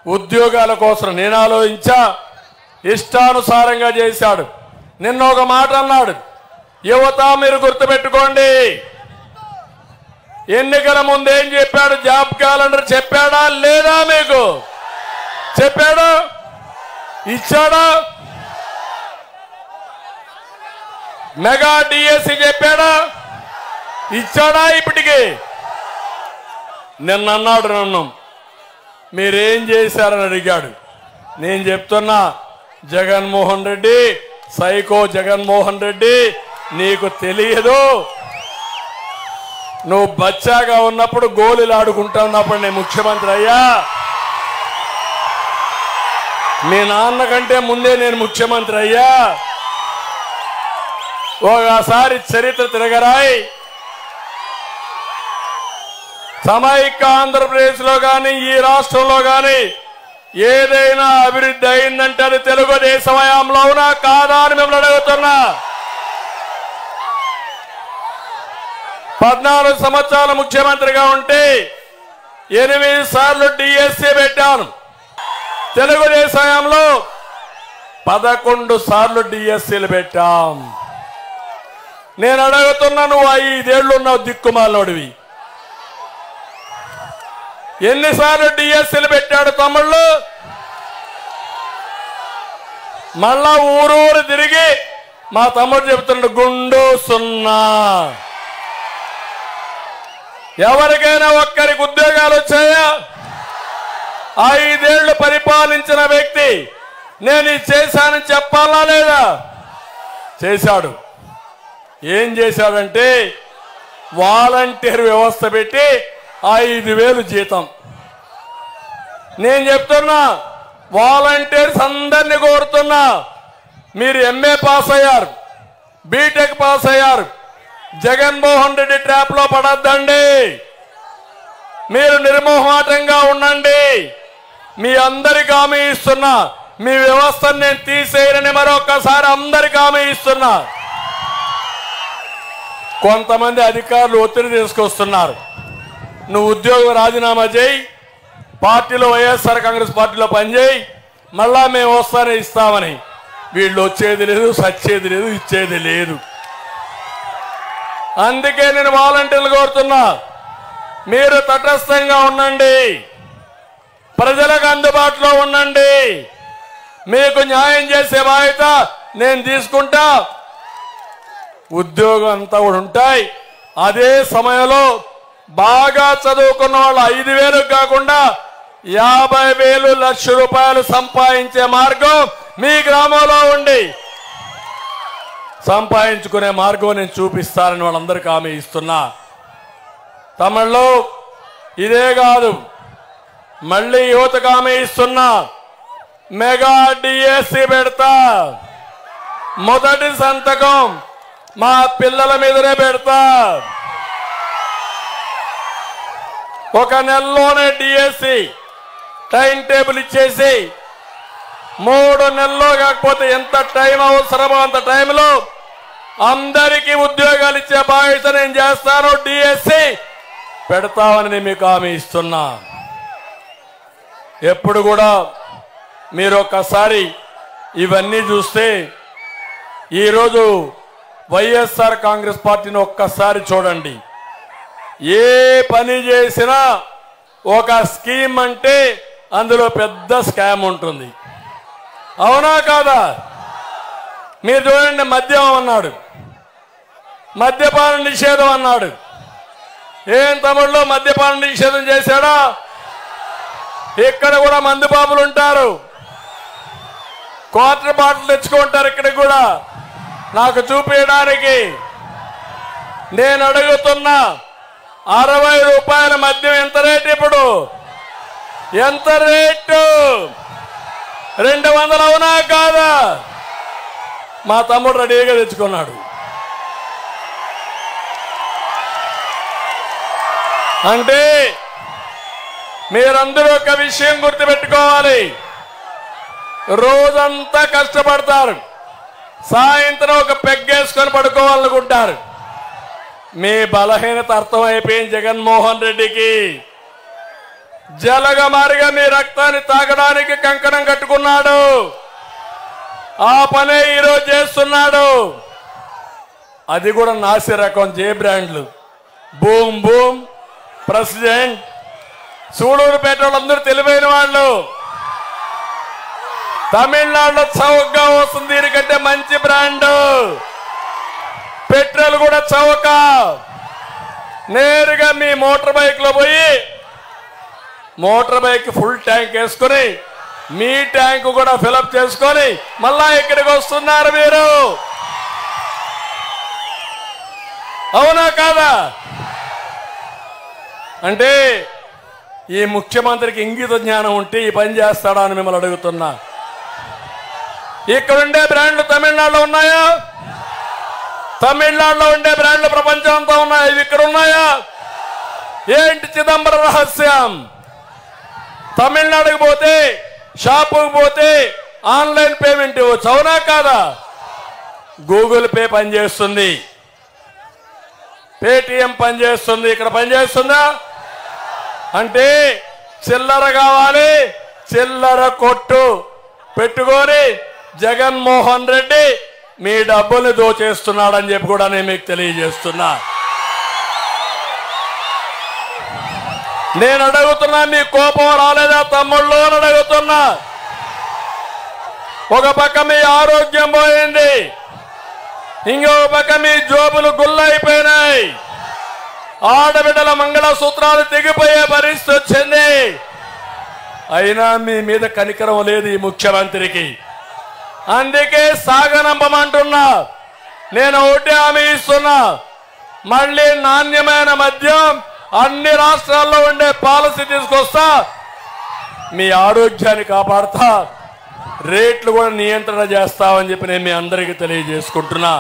ఉద్యోగాల కోసం నేను ఆలోచించా, ఇష్టానుసారంగా చేశాడు. నిన్న ఒక మాట అన్నాడు, యువత మీరు గుర్తుపెట్టుకోండి, ఎన్నికల ముందేం చెప్పాడు? జాబ్ క్యాలెండర్ చెప్పాడా లేదా? మీకు చెప్పాడా? ఇచ్చాడా? మెగా డిఎస్సి చెప్పాడా? ఇచ్చాడా? ఇప్పటికి నిన్న అన్నాడు, నన్ను మీరేం చేశారని అడిగాడు. నేను చెప్తున్నా, జగన్మోహన్ రెడ్డి, సైకో జగన్మోహన్ రెడ్డి, నీకు తెలియదు. నువ్వు బచ్చాగా ఉన్నప్పుడు గోళీలు ఆడుకుంటా ఉన్నప్పుడు నేను ముఖ్యమంత్రి అయ్యా. మీ నాన్న కంటే ముందే నేను ముఖ్యమంత్రి అయ్యా. ఒకసారి చరిత్ర తిరగరాయి. సమైక్య ఆంధ్రప్రదేశ్లో కానీ ఈ రాష్ట్రంలో కానీ ఏదైనా అభివృద్ధి అయిందంటే అది తెలుగుదేశం హయాంలో అవునా కాదా అని మిమ్మల్ని అడుగుతున్నా. 14 సంవత్సరాలు ముఖ్యమంత్రిగా ఉంటే 8 సార్లు డిఎస్సి పెట్టాను. తెలుగుదేశం హయాంలో 11 సార్లు డిఎస్సీలు పెట్టాం. నేను అడుగుతున్నా, నువ్వు 5 ఏళ్ళు ఉన్నావు దిక్కుమాలోడివి, ఎన్నిసార్లు డిఎస్సీలు పెట్టాడు తమ్ముళ్ళు? మళ్ళా ఊరూరు తిరిగి మా తమ్ముడు చెప్తున్నాడు, గుండు 0. ఎవరికైనా ఒక్కరికి ఉద్యోగాలు వచ్చాయా? 5 ఏళ్లు పరిపాలించిన వ్యక్తి నేను ఇది చేశానని చెప్పాలా లేదా? చేశాడు. ఏం చేశాడంటే వాలంటీర్ వ్యవస్థ పెట్టి 5,000 జీతం. నేను చెప్తున్నా, వాలంటీర్స్ అందరినీ కోరుతున్నా, మీరు ఎంఏ పాస్ అయ్యారు, బీటెక్ పాస్ అయ్యారు, జగన్మోహన్ రెడ్డి ట్రాప్ లో పడద్దండి. మీరు నిర్మోహాటంగా ఉండండి. మీ అందరికి హామీ ఇస్తున్నా, మీ వ్యవస్థను నేను తీసేయనని మరొకసారి అందరికి హామీ ఇస్తున్నా. కొంతమంది అధికారులు ఒత్తిడి తీసుకొస్తున్నారు, నువ్వు ఉద్యోగం రాజీనామా చేయి, పార్టీలో వైఎస్ఆర్ కాంగ్రెస్ పార్టీలో పనిచేయి, మళ్ళా మేము వస్తానే ఇస్తామని. వీళ్ళు వచ్చేది లేదు, సచ్చేది లేదు, ఇచ్చేది లేదు. అందుకే నేను వాలంటీర్లు కోరుతున్నా, మీరు తటస్థంగా ఉండండి, ప్రజలకు అందుబాటులో ఉండండి. మీకు న్యాయం చేసే బాధ్యత నేను తీసుకుంటా. ఉద్యోగం అంతా కూడా ఉంటాయి. అదే సమయంలో బాగా చదువుకున్న వాళ్ళు 5,000 కాకుండా 50,000 లక్ష రూపాయలు సంపాదించే మార్గం మీ గ్రామంలో ఉండి సంపాదించుకునే మార్గం నేను చూపిస్తానని వాళ్ళందరికీ హామీ ఇస్తున్నా. తమిళలో ఇదే కాదు, మళ్ళీ యువతకు హామీ ఇస్తున్నా, మెగా డిఎస్సి పెడతా. మొదటి సంతకం మా పిల్లల మీదనే పెడతా. 1 నెలలోనే డిఎస్సి టైం టేబుల్ ఇచ్చేసి 3 నెలల్లో కాకపోతే ఎంత టైం అవసరమో అంత టైంలో అందరికీ ఉద్యోగాలు ఇచ్చే బాధ్యత నేను చేస్తాను. డిఎస్సి పెడతామని మీకు హామీ ఇస్తున్నా. ఎప్పుడు కూడా మీరు ఒక్కసారి ఇవన్నీ చూస్తే, ఈరోజు వైఎస్ఆర్ కాంగ్రెస్ పార్టీని ఒక్కసారి చూడండి. ఏ పని చేసినా ఒక స్కీమ్ అంటే అందులో పెద్ద స్కామ్ ఉంటుంది. అవునా కాదా? మీరు చూడండి, మద్యం అన్నాడు, మద్యపాన నిషేధం అన్నాడు. ఏం తమిళలో మద్యపాన నిషేధం చేశాడా? ఇక్కడ కూడా మందు బాబులు ఉంటారు, క్వార్టర్ బాటిల్ తెచ్చుకుంటారు. ఇక్కడ కూడా నాకు చూపించడానికి నేను అడుగుతున్నా, 60 రూపాయల మద్యం ఎంత రేటు? ఇప్పుడు ఎంత రేటు? 200 అవునా కాదా? మా తమ్ముడు రెడీగా తెచ్చుకున్నాడు. అంటే మీరందరూ ఒక విషయం గుర్తుపెట్టుకోవాలి, రోజంతా కష్టపడతారు, సాయంత్రం ఒక పెగ్గేసుకొని పడుకోవాలనుకుంటారు. మీ బలహీనత అర్థమైపోయింది జగన్మోహన్ రెడ్డికి. జలగమారిగా మీ రక్తాన్ని తాగడానికి కంకణం కట్టుకున్నాడు. ఆ పనే ఈరోజు చేస్తున్నాడు. అది కూడా నాసి రకం జే బ్రాండ్లు. బూమ్ బూమ్, ప్రెసిడెంట్, సూడూరుపేట వాళ్ళందరూ తెలివైన వాళ్ళు. తమిళనాడులో చౌకగా వస్తుంది దీనికంటే మంచి బ్రాండ్. పెట్రోల్ కూడా చౌక. నేరుగా మీ మోటార్ బైక్ లో పోయి మోటార్ బైక్ ఫుల్ ట్యాంక్ వేసుకుని మీ ట్యాంక్ కూడా ఫిలప్ చేసుకొని మళ్ళా ఇక్కడికి వస్తున్నారు మీరు. అవునా కాదా? అంటే ఈ ముఖ్యమంత్రికి ఇంగిత జ్ఞానం ఉంటే ఈ పని చేస్తాడా అని మిమ్మల్ని అడుగుతున్నా. ఇక్కడుండే బ్రాండ్లు తమిళనాడులో ఉన్నాయా? తమిళనాడులో ఉండే బ్రాండ్లు ప్రపంచం అంతా ఉన్నాయా? ఇవి ఇక్కడ ఉన్నాయా? ఏంటి చిదంబర రహస్యం? తమిళనాడుకు పోతే షాపుకు పోతే ఆన్లైన్ పేమెంట్ ఇవ్వచ్చు. అవునా కాదా? గూగుల్ పే పనిచేస్తుంది, పేటిఎం పనిచేస్తుంది. ఇక్కడ పనిచేస్తుందా? అంటే చిల్లర కావాలి, చిల్లర కొట్టు పెట్టుకొని జగన్మోహన్ రెడ్డి మీ డబ్బుల్ని దోచేస్తున్నాడని చెప్పి కూడా నేను మీకు తెలియజేస్తున్నా. నేను అడుగుతున్నా, మీ కోపం రాలేదా తమ్ముళ్ళు అని అడుగుతున్నా. ఒక పక్క మీ ఆరోగ్యం పోయింది, ఇంకొక పక్క మీ జోబులు గుల్లైపోయినాయి, ఆడబిడ్డల మంగళసూత్రాలు తెగిపోయే పరిస్థితి వచ్చింది. అయినా మీ మీద కనికరం లేదు ఈ ముఖ్యమంత్రికి. అందుకే సాగనంపమంటున్నా. నేను ఒకటి హామీ ఇస్తున్నా, మళ్ళీ నాణ్యమైన మద్యం అన్ని రాష్ట్రాల్లో ఉండే పాలసీ తీసుకొస్తా, మీ ఆరోగ్యాన్ని కాపాడుతా, రేట్లు కూడా నియంత్రణ చేస్తామని చెప్పి నేను మీ అందరికీ తెలియజేసుకుంటున్నా.